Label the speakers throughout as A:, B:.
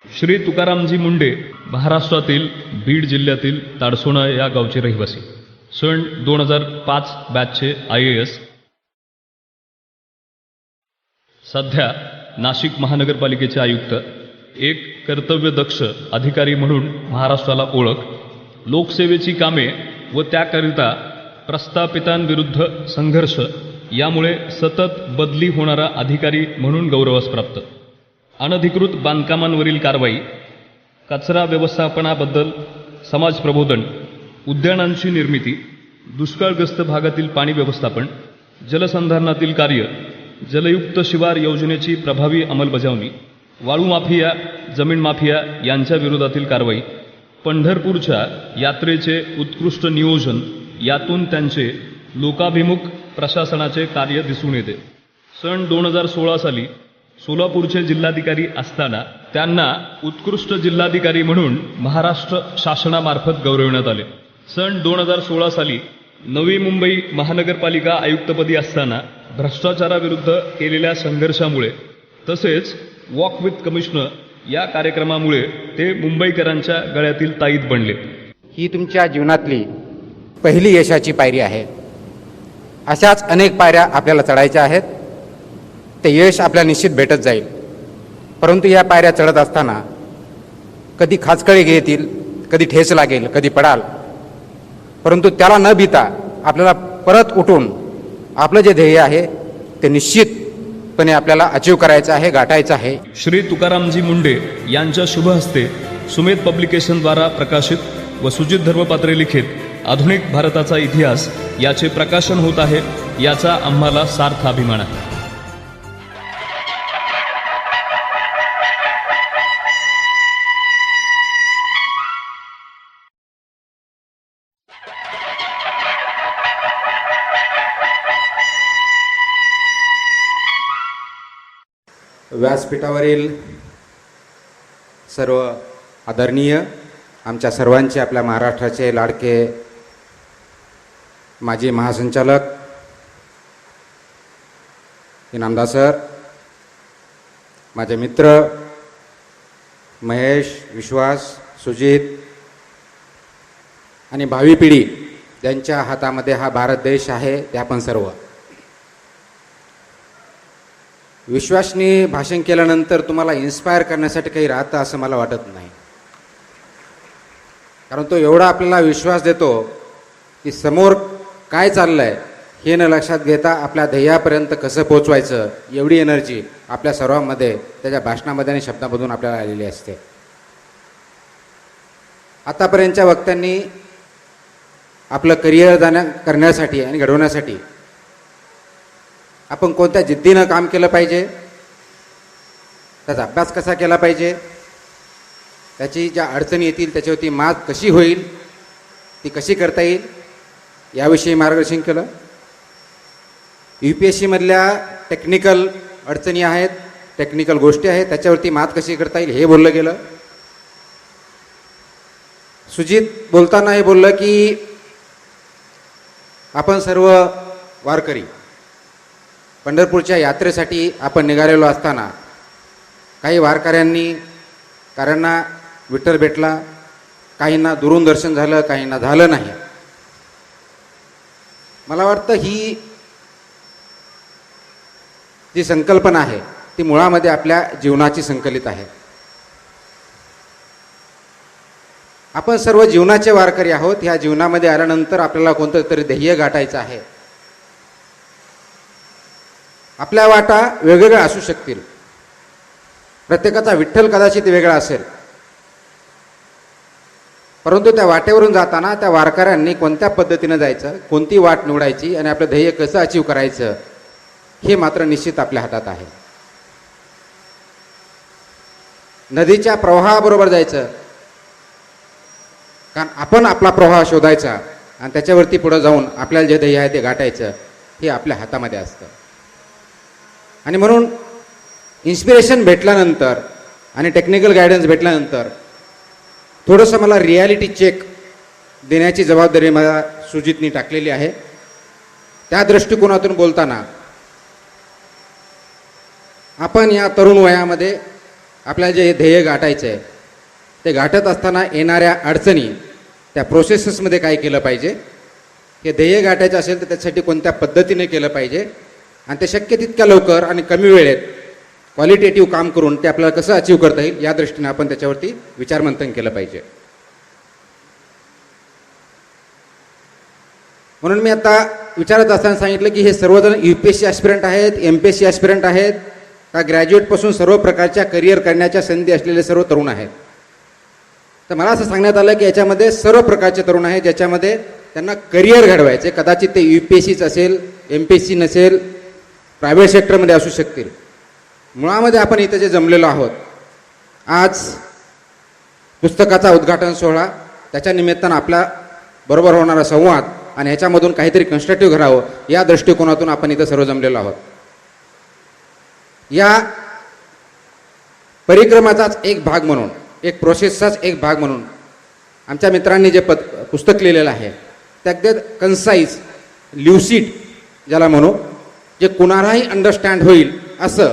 A: श्री तुकारामजी मुंडे महाराष्ट्रातील बीड जिल्ह्यातील ताडसोना या गावचे रहिवासी. सन 2005 बॅचचे IAS. सध्या नाशिक महानगरपालिकेचे आयुक्त. एक कर्तव्यदक्ष अधिकारी म्हणून महाराष्ट्राला ओळख. लोकसेवेची कामे व त्याकरिता प्रस्थापितांविरुद्ध संघर्ष यामुळे सतत बदली होणारा अधिकारी म्हणून गौरवास प्राप्त. अनधिकृत बांधकामांवरील कारवाई, कचरा व्यवस्थापनाबद्दल समाज प्रबोधन, उद्यानांची निर्मिती, दुष्काळग्रस्त भागातील पाणी व्यवस्थापन, जलसंधारणातील कार्य, जलयुक्त शिवार योजनेची प्रभावी अंमलबजावणी, वाळू माफिया, जमीन माफिया यांच्या विरोधातील कारवाई, पंढरपूरच्या यात्रेचे उत्कृष्ट नियोजन यातून त्यांचे लोकाभिमुख प्रशासनाचे कार्य दिसून येते. सन 2016 साली सोलापूरचे जिल्हाधिकारी असताना त्यांना उत्कृष्ट जिल्हाधिकारी म्हणून महाराष्ट्र शासनामार्फत गौरविण्यात आले. सन 2016 साली नवी मुंबई महानगरपालिका आयुक्तपदी असताना भ्रष्टाचाराविरुद्ध केलेल्या संघर्षामुळे तसेच वॉक विथ कमिशनर या कार्यक्रमामुळे ते मुंबईकरांच्या गळ्यातील ताईत बनले.
B: ही तुमच्या जीवनातली पहिली यशाची पायरी आहे. अशाच अनेक पायऱ्या आपल्याला चढायच्या आहेत. ते यश आपल्याला निश्चित भेटत जाईल. परंतु या पायऱ्या चढत असताना कधी खाचकळे येतील, कधी ठेच लागेल, कधी पडाल. परंतु त्याला न भीता आपल्याला परत उठून आपलं जे ध्येय आहे ते निश्चितपणे आपल्याला अचीव करायचं आहे, गाठायचं आहे.
A: श्री तुकारामजी मुंडे यांच्या शुभ हस्ते सुमेध पब्लिकेशनद्वारा प्रकाशित व सुजित धर्मपात्रे लिखित आधुनिक भारताचा इतिहास याचे प्रकाशन होत आहे. याचा आम्हाला सार्थ अभिमान आहे.
B: व्यासपीठावरील सर्व आदरणीय, आमच्या सर्वांचे, आपल्या महाराष्ट्राचे लाडके माजी महासंचालक इनामदार सर, माझे मित्र महेश, विश्वास, सुजित आणि भावी पिढी ज्यांच्या हातामध्ये हा भारत देश आहे ते आपण सर्व. विश्वासने भाषण केल्यानंतर तुम्हाला इन्स्पायर करण्यासाठी काही राहतं असं मला वाटत नाही. कारण तो एवढा आपल्याला विश्वास देतो की समोर काय चाललं आहे हे न लक्षात घेता आपल्या ध्येयापर्यंत कसं पोचवायचं एवढी एनर्जी आपल्या सर्वांमध्ये त्याच्या भाषणामध्ये आणि शब्दामधून आपल्याला आलेली असते. आतापर्यंतच्या वक्त्यांनी आपलं करिअर करण्यासाठी आणि घडवण्यासाठी आपण कोणत्या जिद्दीनं काम केलं पाहिजे, त्याचा अभ्यास कसा केला पाहिजे, त्याची ज्या अडचणी येतील त्याच्यावरती मात कशी होईल, ती कशी करता येईल याविषयी मार्गदर्शन केलं. UPSCमधल्या टेक्निकल अडचणी आहेत, टेक्निकल गोष्टी आहेत, त्याच्यावरती मात कशी करता येईल हे बोललं गेलं. सुजित बोलताना हे बोललं की आपण सर्व वारकरी पंढरपूरच्या यात्रेसाठी आपण निघालेलो असताना काही काहींना विठ्ठल भेटला, काहींना दुरून दर्शन झालं, काहींना झालं नाही. मला वाटतं ही जी संकल्पना आहे ती मुळामध्ये आपल्या जीवनाची संकलित आहे. आपण सर्व जीवनाचे वारकरी आहोत. ह्या जीवनामध्ये आल्यानंतर आपल्याला कोणतं तरी ध्येय गाठायचं आहे. आपल्या वाटा वेगवेगळ्या असू शकतील, प्रत्येकाचा विठ्ठल कदाचित वेगळा असेल, परंतु त्या वाटेवरून जाताना त्या वारकऱ्यांनी कोणत्या पद्धतीनं जायचं, कोणती वाट निवडायची आणि आपलं ध्येय कसं अचीव करायचं हे मात्र निश्चित आपल्या हातात आहे. नदीच्या प्रवाहाबरोबर जायचं, कारण आपण आपला प्रवाह शोधायचा आणि त्याच्यावरती पुढे जाऊन आपल्याला जे ध्येय आहे ते गाठायचं हे आपल्या हातामध्ये असतं. आणि म्हणून इन्स्पिरेशन भेटल्यानंतर आणि टेक्निकल गायडन्स भेटल्यानंतर थोडंसं मला रियालिटी चेक देण्याची जबाबदारी मला सुजितनी टाकलेली आहे. त्या दृष्टिकोनातून बोलताना आपण या तरुण वयामध्ये आपल्याला जे ध्येय गाठायचं आहे ते गाठत असताना येणाऱ्या अडचणी, त्या प्रोसेसेसमध्ये काय केलं पाहिजे, हे ध्येय गाठायचं असेल तर त्यासाठी कोणत्या पद्धतीने केलं पाहिजे आणि ते शक्य तितक्या लवकर आणि कमी वेळेत क्वालिटेटिव्ह काम करून ते आपल्याला कसं अचीव करता येईल या दृष्टीने आपण त्याच्यावरती विचारमंथन केलं पाहिजे. म्हणून मी आता विचारत असताना सांगितलं की हे सर्वजण UPSC ॲस्पिरंट आहेत, MPSC ॲस्पिरंट आहेत का ग्रॅज्युएटपासून सर्व प्रकारच्या करिअर करण्याच्या संधी असलेले सर्व तरुण आहेत. तर मला असं सांगण्यात आलं की याच्यामध्ये सर्व प्रकारचे तरुण आहेत ज्याच्यामध्ये त्यांना करिअर घडवायचे. कदाचित ते UPSCच असेल, MPSC नसेल, प्रायव्हेट सेक्टरमध्ये असू शकतील. मुळामध्ये आपण इथं जे जमलेलो आहोत आज पुस्तकाचा उद्घाटन सोहळा, त्याच्या निमित्तानं आपल्या बरोबर होणारा संवाद आणि ह्याच्यामधून काहीतरी कन्स्ट्रक्टिव्ह घडावं या दृष्टिकोनातून आपण इथं सर्व जमलेलो आहोत. या परिक्रमाचाच एक भाग म्हणून, एक प्रोसेसचाच एक भाग म्हणून आमच्या मित्रांनी जे पुस्तक लिहिलेलं आहे ते अगदी कन्साईज, ल्युसिड ज्याला म्हणू, जे कुणालाही अंडरस्टँड होईल असं,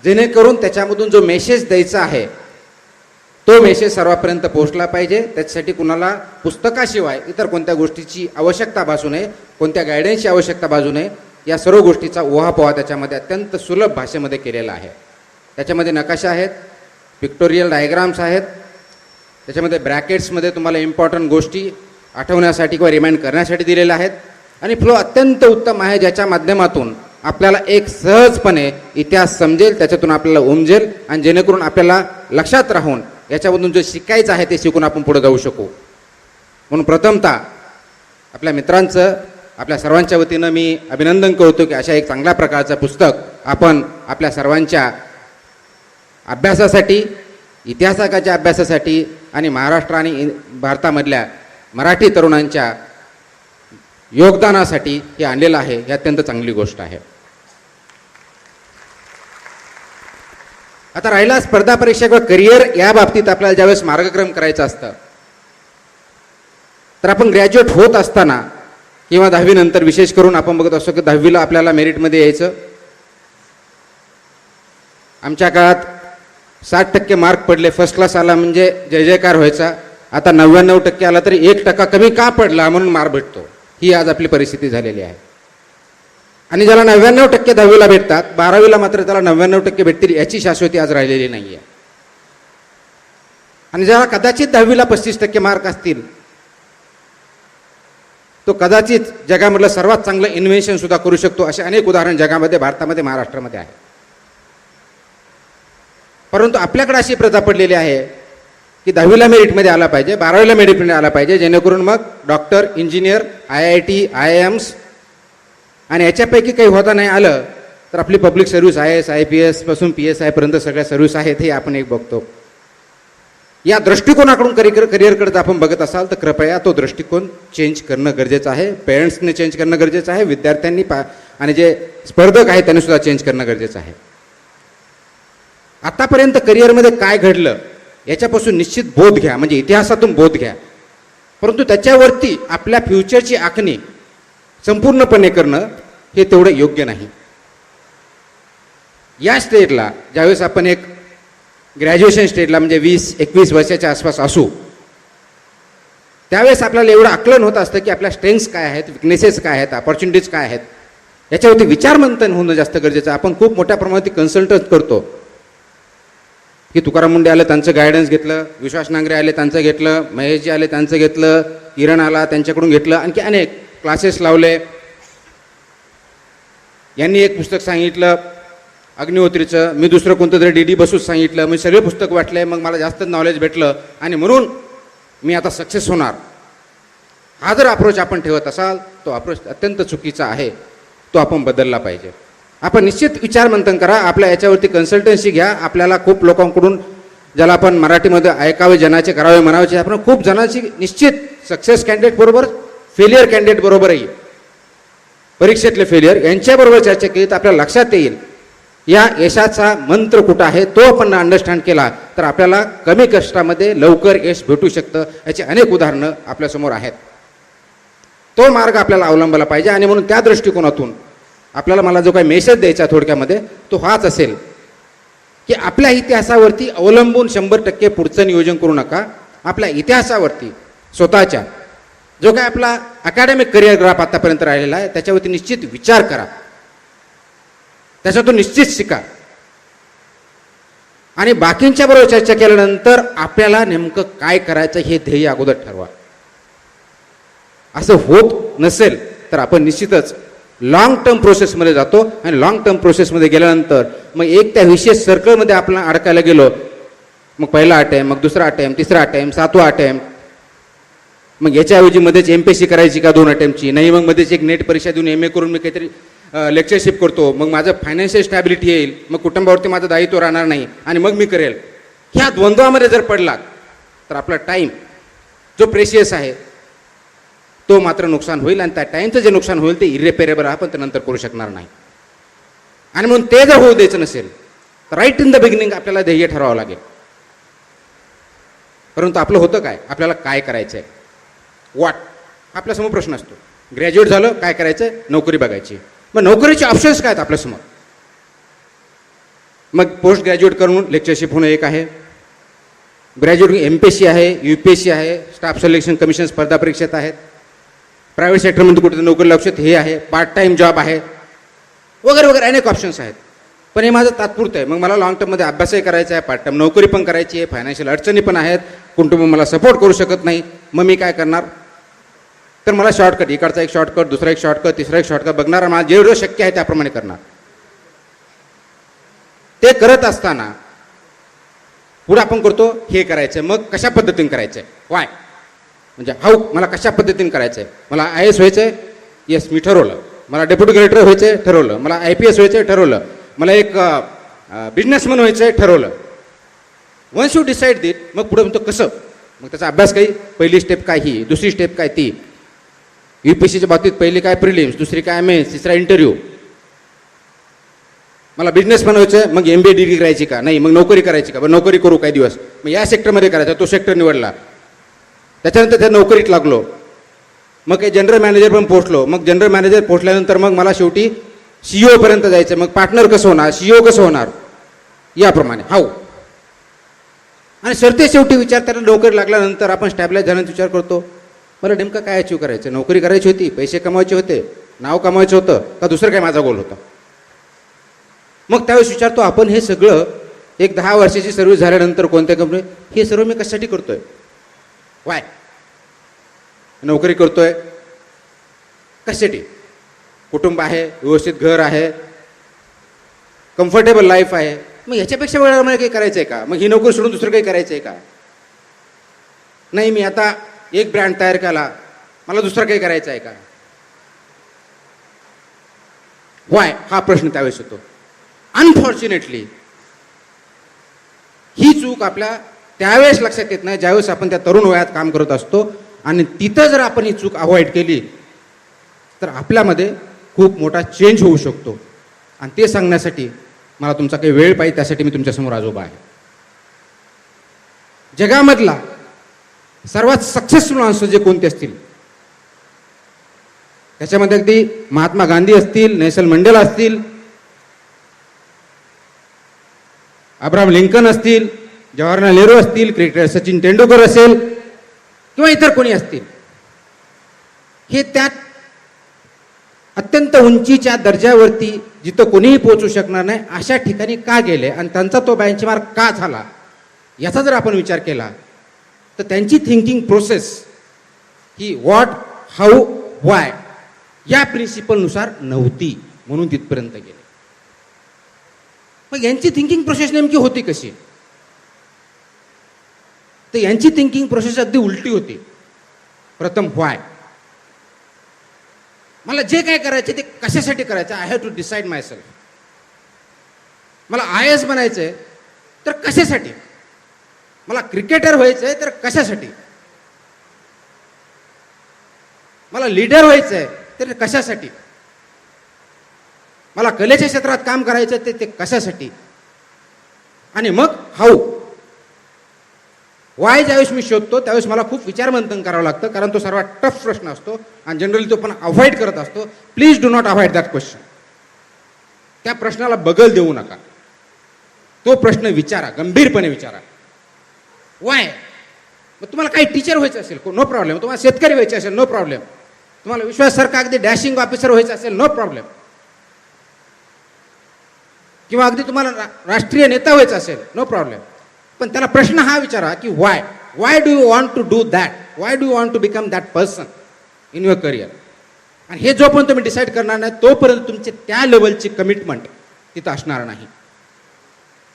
B: जेणेकरून त्याच्यामधून जो मेसेज द्यायचा आहे तो मेसेज सर्वांपर्यंत पोहोचला पाहिजे. त्याच्यासाठी कुणाला पुस्तकाशिवाय इतर कोणत्या गोष्टीची आवश्यकता भासू नये, कोणत्या गायडन्सची आवश्यकता भासू नये. या सर्व गोष्टीचा उहापोहा त्याच्यामध्ये अत्यंत सुलभ भाषेमध्ये केलेला आहे. त्याच्यामध्ये नकाशा आहेत, पिक्टोरियल डायग्राम्स आहेत, त्याच्यामध्ये ब्रॅकेट्समध्ये तुम्हाला इम्पॉर्टंट गोष्टी आठवण्यासाठी किंवा रिमाइंड करण्यासाठी दिलेल्या आहेत आणि फ्लो अत्यंत उत्तम आहे ज्याच्या माध्यमातून आपल्याला एक सहजपणे इतिहास समजेल, त्याच्यातून आपल्याला उमजेल आणि जेणेकरून आपल्याला लक्षात राहून याच्यामधून जे शिकायचं आहे ते शिकून आपण पुढे जाऊ शकू. म्हणून प्रथमतः आपल्या मित्रांचं, आपल्या सर्वांच्या वतीनं मी अभिनंदन करतो की अशा एक चांगल्या प्रकारचं पुस्तक आपण आपल्या सर्वांच्या अभ्यासासाठी, इतिहासाच्या अभ्यासासाठी आणि महाराष्ट्र आणि भारतामधल्या मराठी तरुणांच्या योगदानासाठी हे आणलेलं आहे. ही अत्यंत चांगली गोष्ट आहे. आता राहिला स्पर्धा परीक्षा किंवा करिअर या बाबतीत आपल्याला ज्यावेळेस मार्गक्रम करायचं असतं तर आपण ग्रॅज्युएट होत असताना किंवा 10वी नंतर विशेष करून आपण बघत असतो की 10वीला आपल्याला मेरिटमध्ये यायचं. आमच्या काळात 60% मार्क पडले, फर्स्ट क्लास आला म्हणजे जय जयकार व्हायचा. आता 99% आला तरी 1% कमी का पडला म्हणून मार भेटतो. ही आज आपली परिस्थिती झालेली आहे. आणि ज्याला 99% 10वीला भेटतात, 12वीला मात्र त्याला 99% भेटतील याची शाश्वती आज राहिलेली नाही आहे. आणि ज्याला कदाचित 10वीला 35% मार्क असतील तो कदाचित जगामधलं सर्वात चांगलं इन्व्हेन्शन सुद्धा करू शकतो. असे अनेक उदाहरण जगामध्ये, भारतामध्ये, महाराष्ट्रामध्ये आहे. परंतु आपल्याकडे अशी प्रथा पडलेली आहे की 10वीला मेरिटमध्ये आला पाहिजे, 12वीला मेरिटमध्ये आला पाहिजे, जेणेकरून मग डॉक्टर, इंजिनियर, IIT, IIMs आणि याच्यापैकी काही होता नाही आलं तर आपली पब्लिक सर्व्हिस IAS, IPS पासून PSI पर्यंत सगळ्या सर्व्हिस आहेत हे आपण एक बघतो. या दृष्टिकोनाकडून करिअरकडे आपण बघत असाल तर कृपया तो दृष्टिकोन चेंज करणं गरजेचं आहे. पेरेंट्सने चेंज करणं गरजेचं आहे, विद्यार्थ्यांनी आणि जे स्पर्धक आहेत त्यांनी सुद्धा चेंज करणं गरजेचं आहे. आतापर्यंत करिअरमध्ये काय घडलं याच्यापासून निश्चित बोध घ्या, म्हणजे इतिहासातून बोध घ्या. परंतु त्याच्यावरती आपल्या फ्युचरची आखणी संपूर्णपणे करणं हे तेवढं योग्य नाही. या स्टेजला ज्यावेळेस आपण एक ग्रॅज्युएशन स्टेजला म्हणजे 20-21 वर्षाच्या आसपास असू त्यावेळेस आपल्याला एवढं आकलन होत असतं की आपल्या स्ट्रेंथ्स काय आहेत, विकनेसेस काय आहेत, अपॉर्च्युनिटीज काय आहेत, याच्यावरती विचारमंथन होणं जास्त गरजेचं आहे. आपण खूप मोठ्या प्रमाणात कन्सल्टन्स करतो की तुकाराम मुंडे आले त्यांचं गायडन्स घेतलं, विश्वास नांगरे आले त्यांचं घेतलं, महेशजी आले त्यांचं घेतलं, किरण आला त्यांच्याकडून घेतलं, आणखी अनेक क्लासेस लावले. यांनी एक पुस्तक सांगितलं अग्निहोत्रीचं, मी दुसरं कोणतं तरी DD बसूच सांगितलं, मी सगळे पुस्तक वाटले, मग मला जास्त नॉलेज भेटलं आणि म्हणून मी आता सक्सेस होणार. हा जर अप्रोच आपण ठेवत असाल तो अप्रोच अत्यंत चुकीचा आहे, तो आपण बदलला पाहिजे. आपण निश्चित विचारमंथन करा, आपल्या याच्यावरती कन्सल्टन्सी घ्या. आपल्याला खूप लोकांकडून, ज्याला आपण मराठीमध्ये ऐकावे जनाचे करावे म्हणावे, आपण खूप जणांची निश्चित सक्सेस कॅन्डिडेट बरोबर, फेलियर कॅन्डिडेट बरोबरही, परीक्षेतले फेलियर यांच्याबरोबर चर्चा केली तर आपल्याला लक्षात येईल या यशाचा मंत्र कुठं आहे. तो आपण अंडरस्टँड केला तर आपल्याला कमी कष्टामध्ये लवकर यश भेटू शकतं. याची अनेक उदाहरणं आपल्यासमोर आहेत. तो मार्ग आपल्याला अवलंबला पाहिजे. आणि म्हणून त्या दृष्टिकोनातून आपल्याला, मला जो काही मेसेज द्यायचा थोडक्यामध्ये तो हाच असेल की आपल्या इतिहासावरती अवलंबून 100% पुढचं नियोजन करू नका. आपल्या इतिहासावरती स्वतःच्या जो काय आपला अकॅडमिक करिअर ग्राफ आतापर्यंत राहिलेला आहे त्याच्यावरती निश्चित विचार करा, त्याच्यातून निश्चित शिका आणि बाकींच्या बरोबर चर्चा केल्यानंतर आपल्याला नेमकं काय करायचं हे ध्येय अगोदर ठरवा. असं होत नसेल तर आपण निश्चितच लॉंग टर्म प्रोसेसमध्ये जातो आणि लॉंग टर्म प्रोसेसमध्ये गेल्यानंतर मग एक त्या विशेष सर्कलमध्ये आपण अडकायला गेलो, मग पहिला अटेम्प्ट, मग दुसरा अटेम्प्ट, तिसरा अटेम्प्ट, 7वा अटेम्प्ट, मग याच्याऐवजी मध्येच MPSC करायची का 2 अटेम्प्टची, नाही मग मध्येच एक नेट परीक्षा देऊन MA करून मी काहीतरी लेक्चरशिप करतो, मग माझं फायनान्शियल स्टॅबिलिटी येईल, मग कुटुंबावरती माझं दायित्व राहणार नाही आणि मग मी करेल. ह्या द्वंद्वामध्ये जर पडलात तर आपला टाईम जो प्रेशियस आहे तो मात्र नुकसान होईल आणि त्या टाईमचं जे नुकसान होईल ते इरेपेरेबल आपण ते नंतर करू शकणार नाही. आणि म्हणून ते जर होऊ द्यायचं नसेल तर राईट इन द बिगिनिंग आपल्याला ध्येय ठरवावं लागेल. परंतु आपलं होतं काय, आपल्याला काय करायचं आहे, व्हॉट आपल्यासमोर प्रश्न असतो. ग्रॅज्युएट झालं काय करायचं आहे, नोकरी बघायची. मग नोकरीचे ऑप्शन्स काय आहेत आपल्यासमोर. मग पोस्ट ग्रॅज्युएट करून लेक्चरशिप होणं एक आहे, ग्रॅज्युएट MPSC आहे, UPSC आहे, स्टाफ सिलेक्शन कमिशन स्पर्धा परीक्षेत आहेत, प्रायव्हेट सेक्टरमध्ये कुठे नोकरी लक्षात हे आहे, पार्ट टाईम जॉब आहे, वगैरे वगैरे अनेक ऑप्शन्स आहेत. पण हे माझं तात्पुरतं आहे. मग मला लॉंग टर्ममध्ये अभ्यासही करायचा आहे, पार्ट टाईम नोकरी पण करायची आहे, फायनान्शियल अडचणी पण आहेत, कुटुंब मला सपोर्ट करू शकत नाही. मग मी काय करणार, तर मला शॉर्टकट, इकडचा एक शॉर्टकट, दुसरा एक शॉर्टकट, तिसरा एक शॉर्टकट बघणार, मला जेवढं शक्य आहे त्याप्रमाणे करणार. ते करत असताना पुढे आपण करतो हे करायचं, मग कशा पद्धतीने करायचं, वाय म्हणजे हाऊ, मला कशा पद्धतीने करायचं आहे. मला IAS व्हायचं आहे, येस मी ठरवलं. मला डेप्युटी कलेक्टर व्हायचं आहे, ठरवलं. मला IPS व्हायचं आहे, ठरवलं. मला एक बिझनेसमॅन व्हायचं आहे, ठरवलं. वन्स यू डिसाईड दिट, मग पुढे म्हणतो कसं, मग त्याचा अभ्यास काही, पहिली स्टेप काय ही, दुसरी स्टेप काय ती. UPSCच्या बाबतीत पहिली काय प्रिलिम्स, दुसरी काय मेन्स, तिसरा इंटरव्ह्यू. मला बिझनेसमॅन व्हायचं आहे, मग MBA डिग्री करायची का, नाही मग नोकरी करायची का, मग नोकरी करू काही दिवस, मग या सेक्टरमध्ये करायचा, तो सेक्टर निवडला. त्याच्यानंतर त्या नोकरीत लागलो, मग काही जनरल मॅनेजर पण पोहोचलो. मग जनरल मॅनेजर पोहोचल्यानंतर मग मला शेवटी CEO पर्यंत जायचं. मग पार्टनर कसं होणार, CEO कसं होणार, याप्रमाणे हाऊ. आणि सरते शेवटी विचार त्याला नोकरी लागल्यानंतर आपण स्टॅबलाइज झाल्यानंतर विचार करतो, मला नेमकं काय अचीव करायचं, नोकरी करायची होती, पैसे कमवायचे होते, नाव कमवायचं होतं का दुसरं काय माझा गोल होता. मग त्यावेळेस विचारतो आपण हे सगळं एक 10 वर्षाची सर्व्हिस झाल्यानंतर कोणत्या कंपनी, हे सर्व मी कशासाठी करतोय, वाय नोकरी करतोय कशासाठी, कुटुंब आहे, व्यवस्थित घर आहे, कम्फर्टेबल लाईफ आहे, मग ह्याच्यापेक्षा वेळा मला काही करायचं आहे का, मग ही नोकरी सोडून दुसरं काही करायचं आहे का, नाही मी आता एक ब्रँड तयार केला, मला दुसरं काही करायचं आहे का, वाय हा प्रश्न त्यावेळेस येतो. अनफॉर्च्युनेटली ही चूक आपल्या त्यावेळेस लक्षात येत नाही ज्यावेळेस आपण त्या तरुण वयात काम करत असतो. आणि तिथं जर आपण ही चूक अवॉइड केली तर आपल्यामध्ये खूप मोठा चेंज होऊ शकतो. आणि ते सांगण्यासाठी मला तुमचा काही वेळ पाहिजे, त्यासाठी मी तुमच्यासमोर आज उभा आहे. जगामधला सर्वात सक्सेसफुल माणसं जे कोणते असतील त्याच्यामध्ये अगदी महात्मा गांधी असतील, नेल्सन मंडेला असतील, अब्राहम लिंकन असतील, जवाहरलाल नेहरू असतील, क्रिकेटर सचिन तेंडुलकर असेल किंवा इतर कोणी असतील, हे त्यात अत्यंत उंचीच्या दर्जावरती जिथं कोणीही पोहोचू शकणार नाही अशा ठिकाणी का गेले आणि त्यांचा तो बेंचमार्क का झाला याचा जर आपण विचार केला तर त्यांची thinking process he what, how, Y या प्रिन्सिपलनुसार नव्हती, म्हणून तिथपर्यंत गेले. मग यांची थिंकिंग प्रोसेस नेमकी होती कशी, तर यांची थिंकिंग प्रोसेस अगदी उलटी होती. प्रथम व्हाय, मला जे काय करायचे ते कशासाठी करायचं, I have to decide myself. मला IAS बनायचंय तर कशासाठी, मला क्रिकेटर व्हायचंय तर कशासाठी, मला लीडर व्हायचंय तर कशासाठी, मला कलेच्या क्षेत्रात काम करायचं ते कशासाठी, आणि मग हाऊ, वाय ज्यावेळेस मी शोधतो त्यावेळेस मला खूप विचारमंथन करावं लागतं, कारण तो सर्वात टफ प्रश्न असतो आणि जनरली तो पण अवॉइड करत असतो. Please do not avoid that question. त्या प्रश्नाला बगल देऊ नका. तो प्रश्न विचारा, गंभीरपणे विचारा. वाय? मग तुम्हाला काही टीचर व्हायचं असेल नो प्रॉब्लेम, तुम्हाला शेतकरी व्हायचे असेल नो प्रॉब्लेम, तुम्हाला विश्वासासारखा अगदी डॅशिंग ऑफिसर व्हायचं असेल नो प्रॉब्लेम, किंवा अगदी तुम्हाला राष्ट्रीय नेता व्हायचं असेल नो प्रॉब्लेम. पण त्याला प्रश्न हा विचारा की why do you want to do that, why do you want to become that person in your career. आणि हे जोपर्यंत तुम्ही डिसाईड करणार नाही तोपर्यंत तुमचे त्या लेवलची कमिटमेंट तिथं असणार नाही.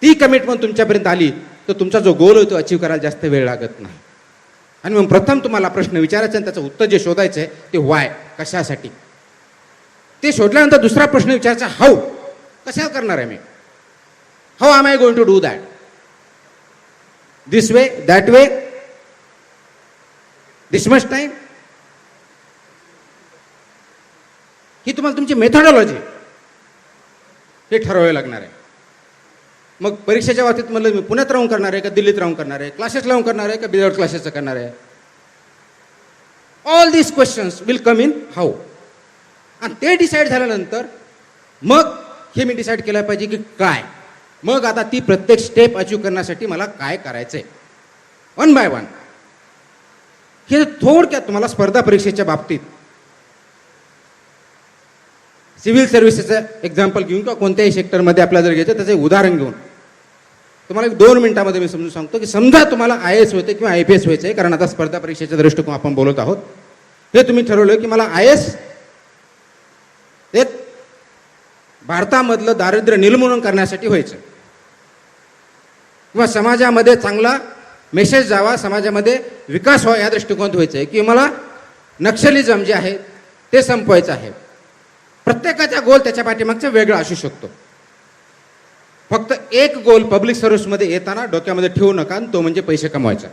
B: ती कमिटमेंट तुमच्यापर्यंत आली तर तुमचा जो गोल आहे तो अचीव करायला जास्त वेळ लागत नाही. आणि मग प्रथम तुम्हाला प्रश्न विचारायचा आणि त्याचं उत्तर जे शोधायचं आहे ते वाय, कशासाठी. ते शोधल्यानंतर दुसरा प्रश्न विचारायचा हाऊ, कशा करणार आहे मी, how am I going to do that, this way, that way, this much time. ही तुम्हाला तुमची मेथॉडॉलॉजी हे ठरवावे लागणार आहे. मग परीक्षेच्या बाबतीत म्हणलं मी पुण्यात राहून करणार आहे का दिल्लीत राहून करणार आहे, क्लासेस लावून करणार आहे का विदाउट क्लासेसचं करणार आहे. All these questions will come in how. आणि ते डिसाईड झाल्यानंतर मग हे मी डिसाईड केलं पाहिजे की काय, मग आता ती प्रत्येक स्टेप अचीव करण्यासाठी मला काय करायचंय, वन बाय वन. हे थोडक्यात तुम्हाला स्पर्धा परीक्षेच्या बाबतीत सिव्हिल सर्व्हिसेसचं एक्झाम्पल घेऊन किंवा कोणत्याही सेक्टरमध्ये आपल्याला जर घ्यायचं त्याचं उदाहरण घेऊन तुम्हाला 2 मिनिटामध्ये मी समजून सांगतो की समजा तुम्हाला IAS व्हायचं किंवा IPS व्हायचं आहे, कारण आता स्पर्धा परीक्षेच्या दृष्टिकोन आपण बोलत आहोत. हे तुम्ही ठरवलं की मला IAS एक भारतामधलं दारिद्र्य निर्मूलन करण्यासाठी व्हायचं, किंवा समाजामध्ये चांगला मेसेज जावा, समाजामध्ये विकास व्हावा या दृष्टिकोनात व्हायचं आहे, किंवा मला नक्षलिझम जे आहे ते संपवायचं आहे. प्रत्येकाचा गोल त्याच्या पाठीमागचा वेगळा असू शकतो. फक्त एक गोल पब्लिक सर्व्हिसमध्ये येताना डोक्यामध्ये ठेवू नका, तो म्हणजे पैसे कमवायचा.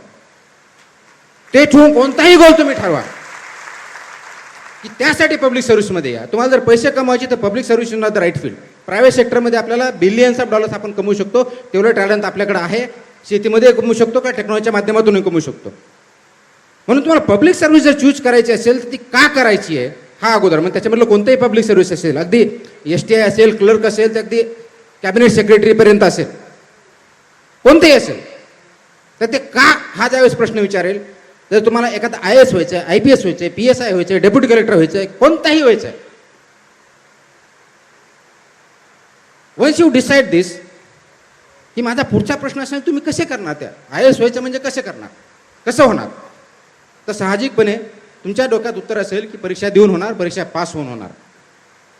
B: ते ठेवून कोणताही गोल तुम्ही ठरवा की त्यासाठी पब्लिक सर्व्हिसमध्ये या. तुम्हाला जर पैसे कमवायचे तर public service is not the right field. Private सेक्टरमध्ये आपल्याला बिलियन्स ऑफ डॉलर्स आपण कमवू शकतो, तेवढं टॅलेंट आपल्याकडे आहे. शेतीमध्ये कमवू शकतो का टेक्नॉलॉजीच्या माध्यमातून कमवू शकतो. म्हणून तुम्हाला पब्लिक सर्व्हिस जर चूज करायची असेल तर ती का करायची आहे हा अगोदर. मग त्याच्यामधलं कोणतंही पब्लिक सर्व्हिस असेल, अगदी STI असेल, क्लर्क असेल, तर अगदी कॅबिनेट सेक्रेटरीपर्यंत असेल, कोणतेही असेल, तर ते का हा ज्यावेळेस प्रश्न विचारेल, जर तुम्हाला एखादा IAS व्हायचं आहे, IPS व्हायचं आहे, PSI व्हायचं आहे, डेप्युटी कलेक्टर व्हायचं आहे, कोणताही व्हायचं आहे, वन्स यू डिसाईड दिस की माझा पुढचा प्रश्न असेल तुम्ही कसे करणार. त्या IAS व्हायचं म्हणजे कसे करणार, कसं होणार. तर साहजिकपणे तुमच्या डोक्यात उत्तर असेल की परीक्षा देऊन होणार, परीक्षा पास होऊन होणार.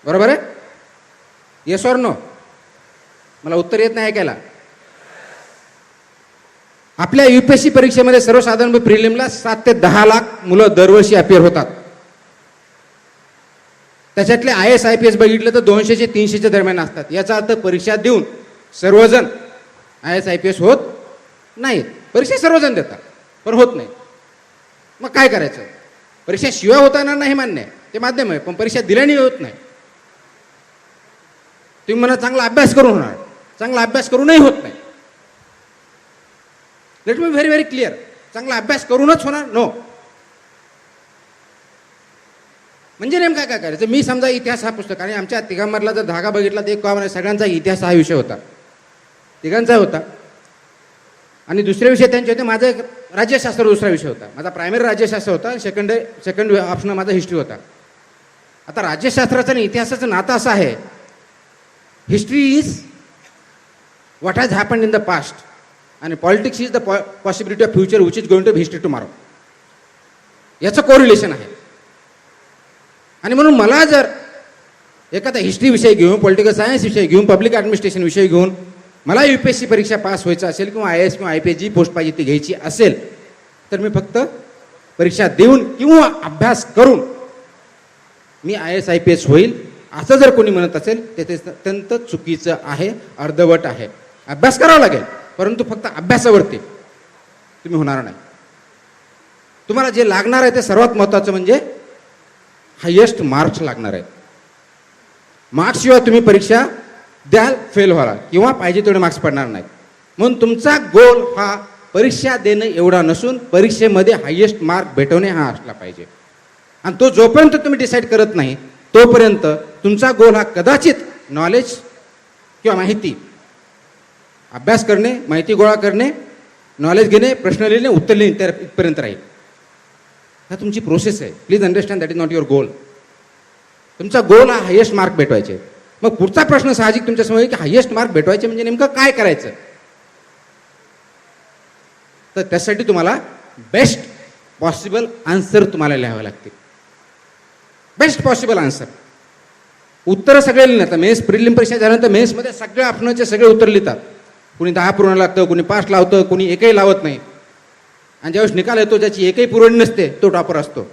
B: बरोबर आहे? Yes or no? मला उत्तर येत नाही ऐकायला. आपल्या UPSC परीक्षेमध्ये सर्वसाधारण प्रिलिमला 7 ते 10 लाख मुलं दरवर्षी अपिअर होतात. त्याच्यातले IAS IPS बघितलं तर 200 ते 300 दरम्यान असतात. याचा अर्थ परीक्षा देऊन सर्वजण IAS IPS होत नाहीत. परीक्षा सर्वजण देतात पण होत नाही. मग काय करायचं? परीक्षा शिवाय होता येणार नाही मान्य आहे, ते माध्यम आहे, पण परीक्षा दिल्याने होत नाही. तुम्ही म्हणा चांगला अभ्यास करून होणार, चांगला अभ्यास करूनही होत नाही. Let me very very clear, चांगला अभ्यास करूनच होणार नो. म्हणजे नेमका काय करायचं. मी समजा इतिहास हा पुस्तक, आणि आमच्या तिघांमधला जर धागा बघितला तर एक कॉमन सगळ्यांचा इतिहास हा विषय होता, तिघांचा होता. आणि दुसरे विषय त्यांचे होते. माझा एक राज्यशास्त्र दुसरा विषय होता. माझा प्रायमरी राज्यशास्त्र होता, सेकंड ऑप्शन माझा हिस्ट्री होता. आता राज्यशास्त्राचं आणि इतिहासाचं नातं असं आहे, history is what has happened in the past आणि politics is the possibility of future which is going to be history tomorrow. याचं कोरिलेशन आहे. आणि म्हणून मला जर एखादा हिस्ट्री विषय घेऊन, पॉलिटिकल सायन्स विषय घेऊन, पब्लिक ॲडमिनिस्ट्रेशन विषय घेऊन मला UPSC परीक्षा पास व्हायचं असेल किंवा IAS किंवा IPS जी पोस्ट पाहिजे ती घ्यायची असेल तर मी फक्त परीक्षा देऊन किंवा अभ्यास करून मी IAS IPS होईल असं जर कोणी म्हणत असेल ते अत्यंत चुकीचं आहे, अर्धवट आहे. अभ्यास करावा लागेल, परंतु फक्त अभ्यासावरती तुम्ही होणार नाही. तुम्हाला जे लागणार आहे ते सर्वात महत्त्वाचं म्हणजे हायेस्ट मार्क्स लागणार आहेत. मार्क्सशिवाय तुम्ही परीक्षा द्याल फेल व्हाल किंवा पाहिजे तेवढे मार्क्स पडणार नाहीत. म्हणून तुमचा गोल हा परीक्षा देणं एवढा नसून परीक्षेमध्ये हायेस्ट मार्क भेटवणे हा असला पाहिजे. आणि तो जोपर्यंत तुम्ही डिसाईड करत नाही तोपर्यंत तुमचा गोल हा कदाचित नॉलेज किंवा माहिती अभ्यास करणे, माहिती गोळा करणे, नॉलेज घेणे, प्रश्न लिहिणे, उत्तर लिहिणे त्या इथपर्यंत राहील. हा तुमची प्रोसेस आहे. Please understand that is not your गोल. तुमचा गोल हा हायेस्ट मार्क भेटवायचे. मग पुढचा प्रश्न साहजिक तुमच्यासमोर आहे की हायेस्ट मार्क भेटवायचे म्हणजे नेमकं काय करायचं. तर त्यासाठी तुम्हाला बेस्ट पॉसिबल आन्सर तुम्हाला लिहावे लागतील. Best possible answer. उत्तरं सगळे लिहिणार. तर मेन्स प्रिलिम परीक्षा झाल्यानंतर मेन्समध्ये सगळ्या ऑप्शनचे सगळे उत्तर लिहितात. कुणी 10 पूर्ण लागतं, कुणी 5 लावतं, कुणी एकही लावत नाही. आणि ज्यावेळेस निकाल येतो ज्याची एकही पुरवणी नसते तो टॉपर असतो.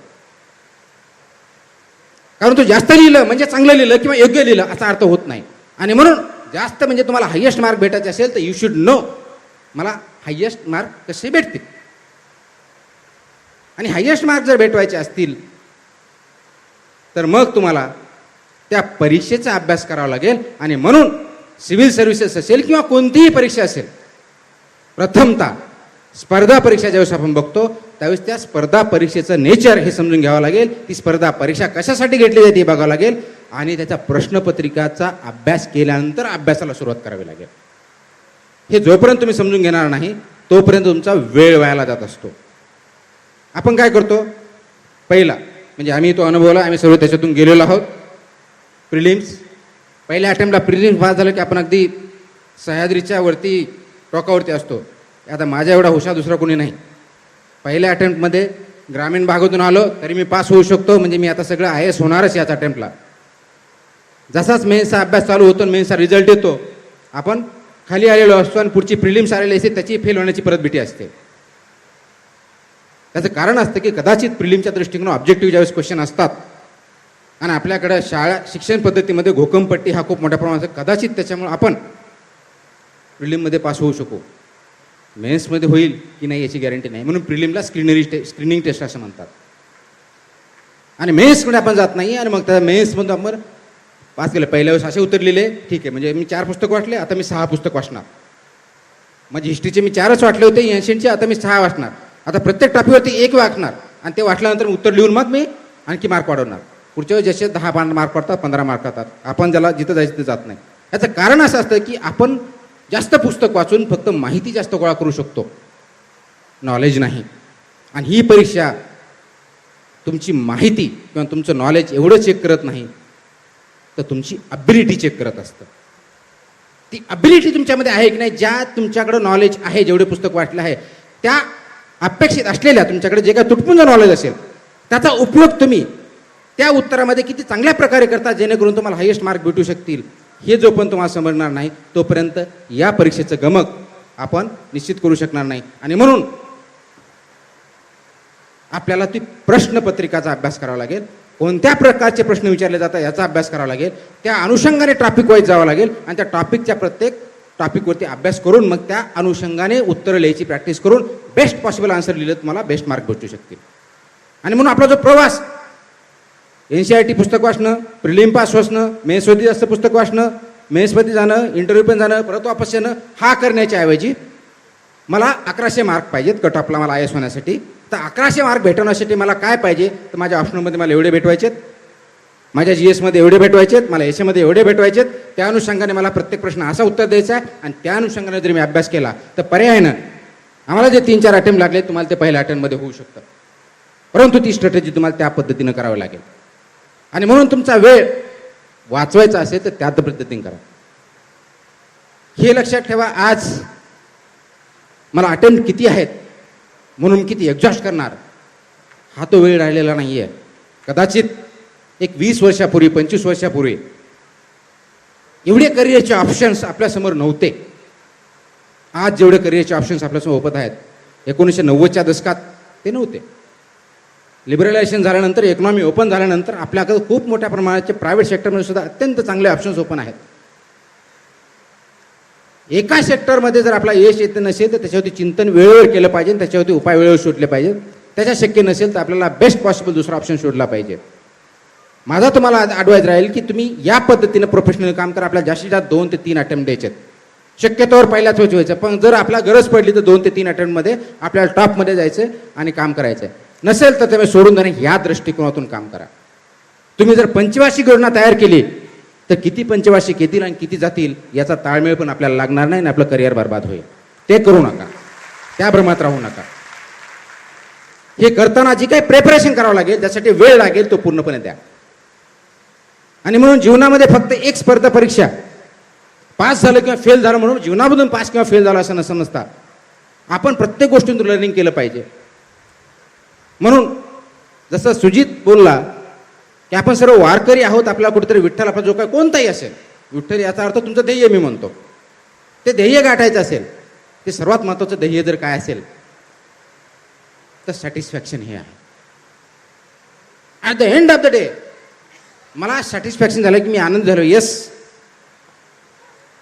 B: कारण तो जास्त लिहिलं म्हणजे चांगलं लिहिलं किंवा योग्य लिहिलं असा अर्थ होत नाही. आणि म्हणून जास्त म्हणजे तुम्हाला हायेस्ट मार्क भेटायचे असेल तर यू शुड नो मला हायेस्ट मार्क कसे भेटतील. आणि हायेस्ट मार्क जर भेटवायचे असतील तर मग तुम्हाला त्या परीक्षेचा अभ्यास करावा लागेल. आणि म्हणून सिव्हिल सर्व्हिसेस असेल किंवा कोणतीही परीक्षा असेल, प्रथमतः स्पर्धा परीक्षा ज्यावेळेस आपण बघतो त्यावेळेस त्या स्पर्धा परीक्षेचं नेचर हे समजून घ्यावं लागेल. ती स्पर्धा परीक्षा कशासाठी घेतली जाते हे बघावं लागेल. आणि त्याच्या प्रश्नपत्रिकाचा अभ्यास केल्यानंतर अभ्यासाला सुरुवात करावी लागेल. हे जोपर्यंत तुम्ही समजून घेणार नाही तोपर्यंत तुमचा वेळ वायाला जात असतो. आपण काय करतो, पहिला म्हणजे आम्ही तो अनुभवला, आम्ही सर्व त्याच्यातून गेलेलो आहोत. प्रिलिम्स पहिल्या अटेम्प्टला प्रिलिम्स पास झालं की आपण अगदी सह्याद्रीच्या वरती टोकावरती असतो. आता माझ्या एवढा हुशार दुसरा कोणी नाही. पहिल्या अटेम्प्टमध्ये ग्रामीण भागातून आलो तरी मी पास होऊ शकतो, म्हणजे मी आता सगळं IAS होणारच याच अटेम्प्टला. जसाच मेन्सचा अभ्यास चालू होतो, मेन्सचा रिझल्ट येतो, आपण खाली आलेलो असतो आणि पुढची प्रिलिम्स आलेली असते त्याची फेल होण्याची परत भीती असते. त्याचं कारण असतं की कदाचित प्रिलिमच्या दृष्टिकोन ऑब्जेक्टिव्ह ज्यावेळेस क्वेश्चन असतात आणि आपल्याकडे शाळा शिक्षण पद्धतीमध्ये घोकमपट्टी हा खूप मोठ्या प्रमाणात कदाचित त्याच्यामुळे आपण प्रिलिममध्ये पास होऊ शकू. मेन्समध्ये होईल की नाही याची गॅरंटी नाही. म्हणून प्रिलिमला स्क्रीनिंग टेस्ट असं म्हणतात. आणि मेन्समध्ये आपण जात नाही. आणि मग त्या मेन्समधून आपण पास केलं. पहिल्या वेळेस असे उत्तर लिहिले, ठीक आहे, म्हणजे मी 4 पुस्तक वाचले, आता मी 6 पुस्तक वाचणार. म्हणजे हिस्ट्रीचे मी 4च वाचले होते, एन्शियंटचे आता मी 6 वाचणार. आता प्रत्येक टॉपिकवरती 1 वाचणार आणि ते वाचल्यानंतर उत्तर लिहून मग मी आणखी मार्क वाढवणार. पुढच्या वेळेस जसे 10 मार्क पडतात, 15 मार्क येतात, आपण ज्याला जिथं जायचं तिथे जात नाही. याचं कारण असं असतं की आपण जास्त पुस्तक वाचून फक्त माहिती जास्त गोळा करू शकतो, नॉलेज नाही. आणि ही परीक्षा तुमची माहिती किंवा तुमचं नॉलेज एवढं चेक करत नाही तर तुमची अबिलिटी चेक करत असतं. ती अबिलिटी तुमच्यामध्ये आहे की नाही, ज्या तुमच्याकडं नॉलेज आहे, जेवढे पुस्तक वाचलं आहे त्या अपेक्षित असलेल्या तुमच्याकडे जे काय तुटपुंज नॉलेज असेल त्याचा उपयोग तुम्ही त्या उत्तरामध्ये किती चांगल्या प्रकारे करता जेणेकरून तुम्हाला हायेस्ट मार्क भेटू शकतील. हे जो पण तुम्हाला समजणार नाही तोपर्यंत या परीक्षेचं गमक आपण निश्चित करू शकणार नाही. आणि म्हणून आपल्याला ती प्रश्नपत्रिकाचा अभ्यास करावा लागेल. कोणत्या प्रकारचे प्रश्न विचारले जातात याचा अभ्यास करावा लागेल. त्या अनुषंगाने टॉपिक वाईज जावं लागेल आणि त्या टॉपिकच्या प्रत्येक टॉपिकवरती अभ्यास करून मग त्या अनुषंगाने उत्तरं लिहायची प्रॅक्टिस करून बेस्ट पॉसिबल आन्सर लिहिलं तुम्हाला बेस्ट मार्क भेटू शकतील. आणि म्हणून आपला जो प्रवास NCERT पुस्तक वाचणं, प्रिलिम पास वाचणं, मेन्सवरती जास्त पुस्तक वाचणं, मेन्समध्ये जाणं, इंटरव्ह्यू पण जाणं, परत वापस येणं, हा करण्याच्या ऐवजी मला 1100 मार्क पाहिजेत कट ऑफला मला IAS होण्यासाठी. तर 1100 मार्क भेटवण्यासाठी मला काय पाहिजे, तर माझ्या ऑप्शनमध्ये मला एवढे भेटवायचेत, माझ्या GS मध्ये एवढे भेटवायचेत, मला SA मध्ये एवढे भेटवायचेत. त्या अनुषंगाने मला प्रत्येक प्रश्न असा उत्तर द्यायचा आहे. आणि त्या अनुषंगाने जर मी अभ्यास केला तर पर्यायानं आम्हाला जे 3-4 अटेम्प्ट लागले तुम्हाला ते पहिल्या अटेम्प्टमध्ये होऊ शकतं. परंतु ती स्ट्रॅटेजी तुम्हाला त्या पद्धतीनं करावी लागेल. आणि म्हणून तुमचा वेळ वाचवायचा असेल तर त्या पद्धतीने करा. हे लक्षात ठेवा. आज मला अटेम्प्ट किती आहेत म्हणून किती एक्झॉस्ट करणार हा तो वेळ राहिलेला नाही आहे. कदाचित एक 20 वर्षापूर्वी 25 वर्षापूर्वी एवढे करिअरचे ऑप्शन्स आपल्यासमोर नव्हते. आज जेवढे करिअरचे ऑप्शन्स आपल्यासमोर ओपन आहेत 1990च्या दशकात ते नव्हते. लिबरलायझेशन झाल्यानंतर, इकॉनॉमी ओपन झाल्यानंतर आपल्याकडे खूप मोठ्या प्रमाणाचे प्रायव्हेट सेक्टरमध्ये सुद्धा अत्यंत चांगले ऑप्शन्स ओपन आहेत. एका सेक्टरमध्ये जर आपला यश येत नसेल तर त्याच्यावरती चिंतन वेळेवर केलं पाहिजे, त्याच्यावरती उपाय वेळेवर शोधले पाहिजे. त्याच्या शक्य नसेल तर आपल्याला बेस्ट पॉसिबल दुसरा ऑप्शन शोधला पाहिजे. माझा तुम्हाला ॲडवाईज राहील की तुम्ही या पद्धतीनं प्रोफेशनल काम करा. आपल्याला जास्तीत जास्त 2 ते 3 अटेम्प्ट द्यायचे, शक्यतोवर पहिल्याच वेळेस व्हायचं. पण जर आपल्याला गरज पडली तर 2 ते 3 अटेम्प्टमध्ये आपल्याला टॉपमध्ये जायचं आणि काम करायचं आहे. नसेल तर तुम्ही सोडून देणे ह्या दृष्टिकोनातून काम करा. तुम्ही जर पंचवार्षिक योजना तयार केली
C: तर किती पंचवार्षिक येतील आणि किती जातील याचा ताळमेळ पण आपल्याला लागणार नाही आणि आपलं करिअर बर्बाद होईल. ते करू नका, त्या भ्रमात राहू नका. हे करताना जी काही प्रेपरेशन करावं लागेल, त्यासाठी वेळ लागेल, तो पूर्णपणे द्या. आणि म्हणून जीवनामध्ये फक्त एक स्पर्धा परीक्षा, पास झालं किंवा फेल झालं म्हणून जीवनामधून पास किंवा फेल झालं असं न समजता आपण प्रत्येक गोष्टीतून लर्निंग केलं पाहिजे. म्हणून जसं सुजित बोलला की आपण सर्व वारकरी आहोत, आपल्याला कुठेतरी विठ्ठल आपला जो काय कोणताही असेल, विठ्ठल याचा अर्थ तुमचं ध्येय मी म्हणतो, ते ध्येय गाठायचं असेल, ते सर्वात महत्त्वाचं ध्येय जर काय असेल तर सॅटिस्फॅक्शन हे आहे. At the end of the day मला सॅटिस्फॅक्शन झालं की मी आनंद झालो, येस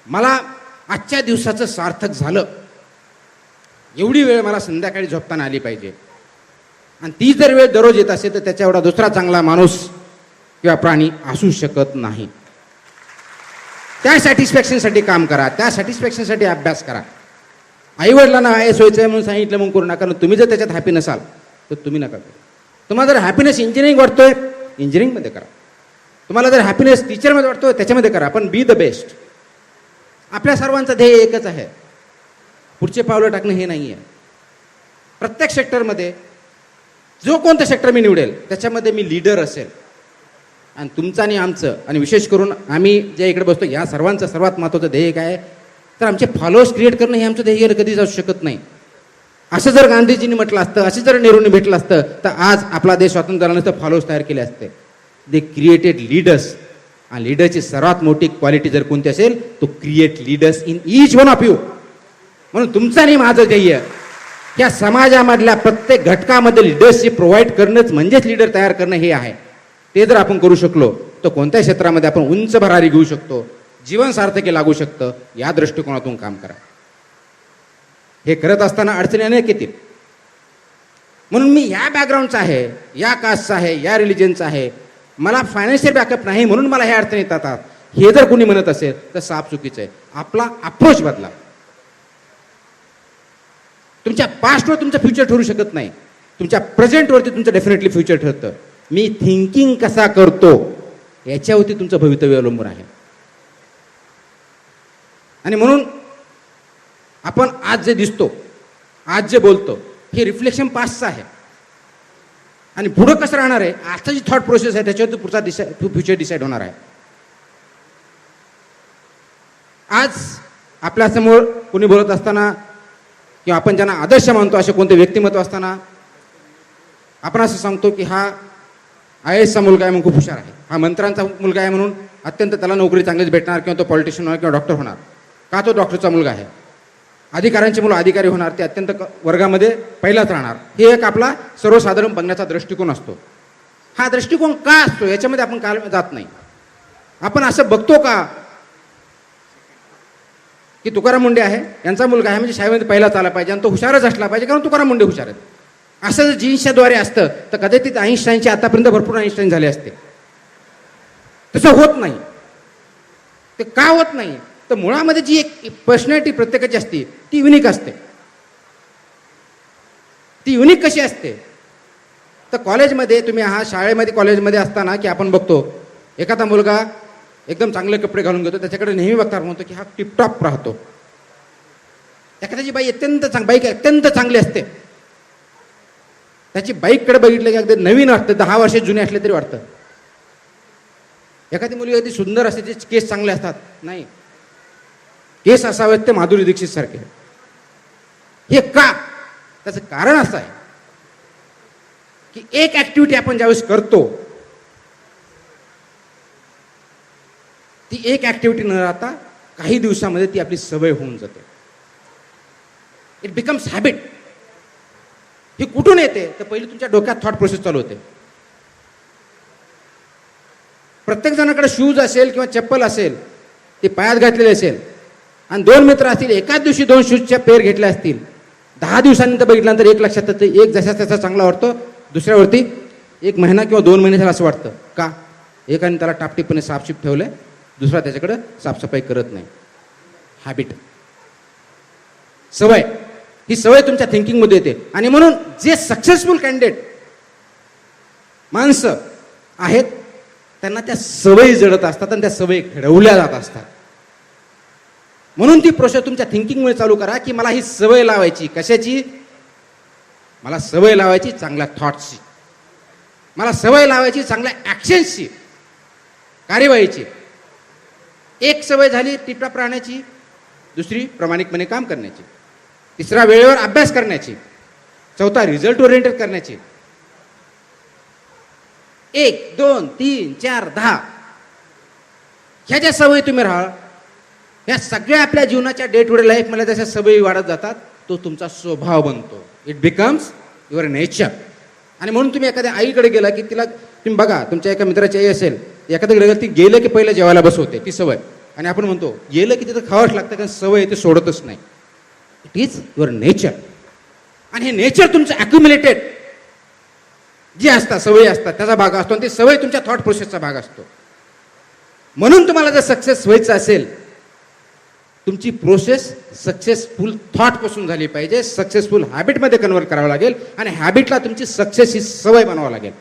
C: मला आजच्या दिवसाचं सार्थक झालं, एवढी वेळ मला संध्याकाळी झोपताना आली पाहिजे. आणि ती जर वेळ दररोज येत असेल तर त्याच्या एवढा दुसरा चांगला माणूस किंवा प्राणी असू शकत नाही. त्या सॅटिस्फॅक्शनसाठी काम करा, त्या सॅटिस्फॅक्शनसाठी अभ्यास करा. आईवडिलांना आहे सोयचं आहे म्हणून सांगितलं म्हणून करू नका. तुम्ही जर त्याच्यात हॅपी नसाल तर तुम्ही नका करू. तुम्हाला जर हॅपीनेस इंजिनिअरिंग वाटतोय, इंजिनिअरिंगमध्ये करा. तुम्हाला जर हॅपीनेस टीचरमध्ये वाटतोय, त्याच्यामध्ये करा, पण बी द बेस्ट. आपल्या सर्वांचं ध्येय एकच आहे, पुढचे पावलं टाकणं हे नाही आहे. प्रत्येक सेक्टरमध्ये जो कोणतं सेक्टर मी निवडेल त्याच्यामध्ये मी लीडर असेल. आणि तुमचं आणि आमचं, आणि विशेष करून आम्ही जे इकडे बसतो या सर्वांचं सर्वात महत्त्वाचं ध्येय काय आहे तर आमचे फॉलोअर्स क्रिएट करणं हे आमचं ध्येय कधीच असू शकत नाही. असं जर गांधीजींनी म्हटलं असतं, असं जर नेहरूंनी भेटलं असतं तर आज आपला देश स्वातंत्र्य झाला नसतं, फॉलोअर्स तयार केले असते. They created leaders. आणि लीडरची सर्वात मोठी क्वालिटी जर कोणती असेल तो create leaders in each one of you. म्हणून तुमचं आणि माझं ध्येय या समाजामधल्या प्रत्येक घटकामध्ये लिडरशिप प्रोव्हाइड करणंच म्हणजेच लीडर तयार करणं हे आहे. ते जर आपण करू शकलो तर कोणत्याही क्षेत्रामध्ये आपण उंच भरारी घेऊ शकतो, जीवन सार्थकी लागू शकतं. या दृष्टिकोनातून काम करा. हे करत असताना अडचणी अनेक येतील. म्हणून मी या बॅकग्राऊंडचा आहे, या कास्टचा आहे, या रिलिजनचा आहे, मला फायनान्शियल बॅकअप नाही म्हणून मला ह्या अडचणी येतात, हे जर कोणी म्हणत असेल तर साफ चुकीचं आहे. आपला अप्रोच बदला. तुमच्या पास्टवर तुमचं फ्युचर ठरू शकत नाही, तुमच्या प्रेझेंटवरती तुमचं डेफिनेटली फ्युचर ठरतं. मी थिंकिंग कसा करतो याच्यावरती तुमचं भवितव्य अवलंबून आहे. आणि म्हणून आपण आज जे दिसतो, आज जे बोलतो, हे रिफ्लेक्शन पास्टचं आहे. आणि पुढं कसं राहणार आहे, आजचा जी थॉट प्रोसेस आहे त्याच्यावरती पुढचा फ्युचर डिसाईड होणार आहे. आज आपल्यासमोर कोणी बोलत असताना किंवा आपण ज्यांना आदर्श मानतो असे कोणते व्यक्तिमत्व असताना आपण असं सांगतो की हा IASचा मुलगा आहे म्हणून खूप हुशार आहे, हा मंत्र्यांचा मुलगा आहे म्हणून अत्यंत त्याला नोकरी चांगलीच भेटणार, किंवा तो पॉलिटिशियन होणार किंवा डॉक्टर होणार. का तो डॉक्टरचा मुलगा आहे. अधिकाऱ्यांची मुलं अधिकारी होणार, ते अत्यंत वर्गामध्ये पहिलाच राहणार. हे एक आपला सर्वसाधारण बघण्याचा दृष्टिकोन असतो. हा दृष्टिकोन का असतो याच्यामध्ये आपण काल जात नाही. आपण असं बघतो का की तुकाराम मुंडे आहे, यांचा मुलगा आहे म्हणजे शाळेमध्ये पहिलाच आला पाहिजे आणि तो हुशारच असला पाहिजे कारण तुकाराम मुंडे हुशार आहेत. असं जर जीन्सच्याद्वारे असतं तर कदाचित आईन्स्टाईनचे आतापर्यंत भरपूर आईन्स्टाईन झाले असते. तसं होत नाही. ते का होत नाही तर मुळामध्ये जी एक पर्सनॅलिटी प्रत्येकाची असते ती युनिक असते. ती युनिक कशी असते तर कॉलेजमध्ये तुम्ही शाळेमध्ये कॉलेजमध्ये असताना की आपण बघतो एखादा मुलगा एकदम चांगले कपडे घालून घेतो, त्याच्याकडे नेहमी बघता म्हणतो की हा टिपटॉप राहतो. एखाद्याची बाईक अत्यंत चांगली असते, त्याची बाईककडे बघितलं की अगदी नवीन वाटतं, 10 वर्ष जुने असले तरी वाटतं. एखादी मुलगी अगदी सुंदर असते, तिचे केस चांगले असतात, नाही केस असावेत ते माधुरी दीक्षित सारखे. हे का? त्याचं कारण असं आहे की एक ऍक्टिव्हिटी आपण ज्यावेळेस करतो ती एक ऍक्टिव्हिटी न राहता काही दिवसामध्ये ती आपली सवय होऊन जाते. It becomes habit. ही कुठून येते तर पहिली तुमच्या डोक्यात थॉट प्रोसेस चालू होते. प्रत्येक जणाकडे शूज असेल किंवा चप्पल असेल, ते पायात घातलेले असेल, आणि 2 मित्र असतील, एकाच दिवशी 2 शूजच्या पेअर घेतल्या असतील, 10 दिवसानंतर बघितल्यानंतर एक लक्षात येतं, एक जसा त्याचा चांगला वाटतो, दुसऱ्यावरती 1 महिना किंवा 2 महिने झाला असं वाटतं. का? एकाने त्याला टापटीपणे साफसूफ ठेवलंय, दुसरा त्याच्याकडे साफसफाई करत नाही. हॅबिट, सवय. ही सवय तुमच्या थिंकिंगमध्ये येते. आणि म्हणून जे सक्सेसफुल कॅन्डिडेट माणसं आहेत त्यांना त्या सवयी जडत असतात आणि त्या सवयी घडवल्या जात असतात. म्हणून ती प्रोसेस तुमच्या थिंकिंगमुळे चालू करा की मला ही सवय लावायची. कशाची? मला सवय लावायची चांगल्या थॉट्सची, मला सवय लावायची चांगल्या ॲक्शन्सची, कार्यवाहीची. एक सवय झाली टिपटाप राहण्याची, दुसरी प्रामाणिकपणे काम करण्याची, तिसरा वेळेवर अभ्यास करण्याची, चौथा रिझल्ट ओरिएंटेड करण्याची. 1, 2, 3, 4, 10 ह्या ज्या सवयी तुम्ही राहा, या सगळ्या आपल्या जीवनाच्या डे टू डे लाईफमध्ये जशा सवयी वाढत जातात, तो तुमचा स्वभाव बनतो. It becomes your nature. आणि म्हणून तुम्ही एखाद्या आईकडे गेला की तिला तुम्ही बघा, तुमच्या एका मित्राची आई असेल, एखाद्याकडे गेलं ती गेलं की पहिलं जेवायला बसवते, ती सवय. आणि आपण म्हणतो गेलं की तिथं खावंच लागतं, कारण सवय ते सोडतच नाही. It is your nature. आणि हे नेचर तुमचं अक्युम्युलेटेड जी असतात, सवयी असतात, त्याचा भाग असतो. आणि ती सवय तुमच्या थॉट प्रोसेसचा भाग असतो. म्हणून तुम्हाला जर सक्सेस व्हायचं असेल, तुमची प्रोसेस सक्सेसफुल थॉटपासून झाली पाहिजे, सक्सेसफुल हॅबिटमध्ये कन्वर्ट करावं लागेल. आणि हॅबिटला तुमची सक्सेस ही सवय बनवावं लागेल.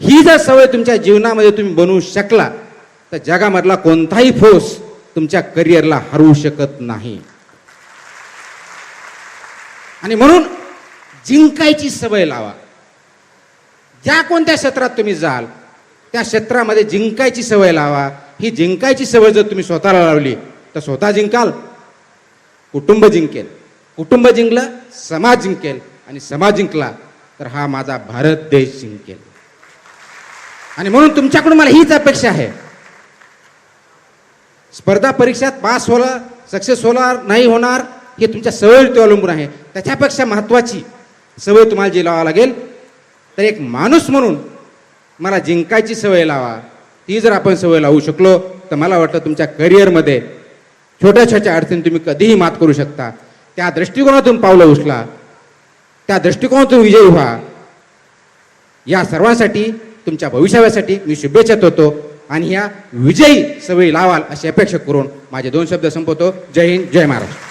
C: ही जर सवय तुमच्या जीवनामध्ये तुम्ही बनवू शकला, तर जगामधला कोणताही फोर्स तुमच्या करिअरला हरवू शकत नाही. आणि म्हणून जिंकायची सवय लावा. ज्या कोणत्या क्षेत्रात तुम्ही जाल, त्या क्षेत्रामध्ये जिंकायची सवय लावा. ही जिंकायची सवय जर तुम्ही स्वतःला लावली, तर स्वतः जिंकाल, कुटुंब जिंकेल, कुटुंब जिंकलं, समाज जिंकेल, आणि समाज जिंकला तर हा माझा भारत देश जिंकेल. आणि म्हणून तुमच्याकडून मला हीच अपेक्षा आहे. स्पर्धा परीक्षात पास होणार, सक्सेस होणार नाही होणार हे तुमच्या सवयीवरती अवलंबून आहे. त्याच्यापेक्षा महत्त्वाची सवय तुम्हाला जी लावावी लागेल, तर एक माणूस म्हणून मला जिंकायची सवय लावा. ती जर आपण सवय लावू शकलो, तर मला वाटतं तुमच्या करिअरमध्ये छोट्या छोट्या अडचणी तुम्ही कधीही मात करू शकता. त्या दृष्टिकोनातून पावलं उचला, त्या दृष्टिकोनातून विजयी व्हा. या सर्वांसाठी, तुमच्या भविष्यासाठी मी शुभेच्छा देतो. आणि या विजयी सवयी लावाल अशी अपेक्षा करून माझे 2 शब्द संपवतो. जय हिंद, जय महाराष्ट्र.